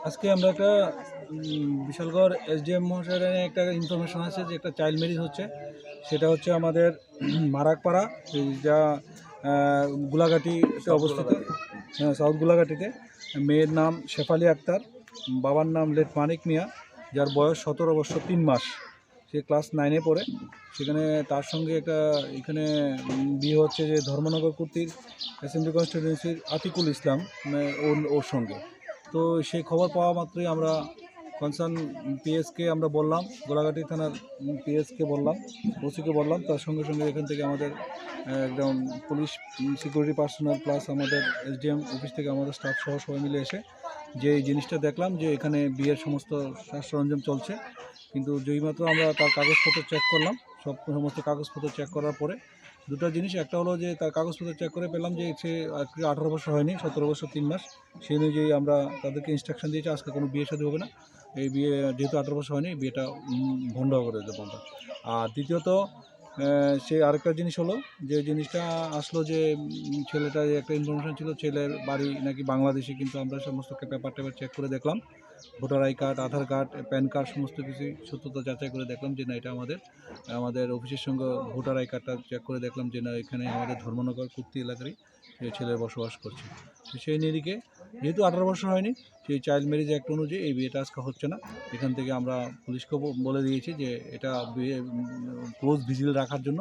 আজকে আমরা একটা বিশালগড় এসডিএম মহাশয়ের একটা ইনফরমেশন আছে যে একটা চাইল্ড ম্যারেজ হচ্ছে। সেটা হচ্ছে আমাদের মারাকপাড়া, এই যা গোলাঘাটিতে অবস্থিত। হ্যাঁ, সাউথ গোলাঘাটিতে। মেয়ের নাম শেফালি আক্তার, বাবার নাম লেট মানিক মিয়া, যার বয়স 17 বছর 3 মাস। সে ক্লাস 9-এ পড়ে। সেখানে তার সঙ্গে একটা এখানে বিয়ে হচ্ছে যে ধর্মনগর কর্তৃক অ্যাসেম্বলি কনস্টিটিউয়েন্সির আতিকুল ইসলাম, ওর সঙ্গে। তো সেই খবর পাওয়া মাত্রই আমরা কনসার্ন পিএসকে আমরা বললাম, গোলাঘাটি থানার পিএসকে বললাম, ওসিকে বললাম। তার সঙ্গে সঙ্গে এখান থেকে আমাদের একদম পুলিশ সিকিউরিটি পার্সোনাল প্লাস আমাদের এসডিএম অফিস থেকে আমাদের স্টাফ সহ সবাই মিলে এসে যে এই জিনিসটা দেখলাম যে এখানে বিয়ের সমস্ত সাজ সরঞ্জাম চলছে। কিন্তু যেই মাত্র আমরা তার কাগজপত্র চেক করলাম, সমস্ত কাগজপত্র চেক করার পরে দুটো জিনিস, একটা হলো যে তার কাগজপত্র চেক করে পেলাম যে সে 18 বছর হয়নি, 17 বছর 3 মাস। সেই অনুযায়ী আমরা তাদেরকে ইনস্ট্রাকশন দিয়েছি আজকে কোনো বিয়ে শাদী হবে না। এই বিয়ে যেহেতু 18 বছর হয়নি, বিয়েটা ভণ্ড করে দেবো আমরা। আর দ্বিতীয়ত সে আরেকটা জিনিস হলো যে জিনিসটা আসলো যে ছেলেটা একটা ইনফরমেশন ছিল ছেলের বাড়ি নাকি বাংলাদেশে, কিন্তু আমরা সমস্ত পেপার চেক করে দেখলাম, voter I card, Aadhaar card, pan card সমস্ত কিছু সত্যতা যাচাই করে দেখলাম যে না, এটা আমাদের অফিসের সঙ্গে ভোটার আই কার্ডটা চেক করে দেখলাম যে না, এখানে আমাদের ধর্মনগর কুর্তি এলাকারই ছেলে বসবাস করছে। তো সেই নিরিখে যেহেতু 18 বছর হয়নি, সেই চাইল্ড ম্যারেজ অ্যাক্ট অনুযায়ী এই বিয়েটা আজকে হচ্ছে না। এখান থেকে আমরা পুলিশকে বলে দিয়েছি যে এটা বিয়ে ক্লোজ ভিজিল রাখার জন্য,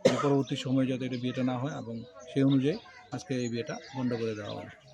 যে পরবর্তী সময়ে যাতে এটা বিয়েটা না হয়, এবং সেই অনুযায়ী আজকে এই বিয়েটা বন্ধ করে দেওয়া হবে।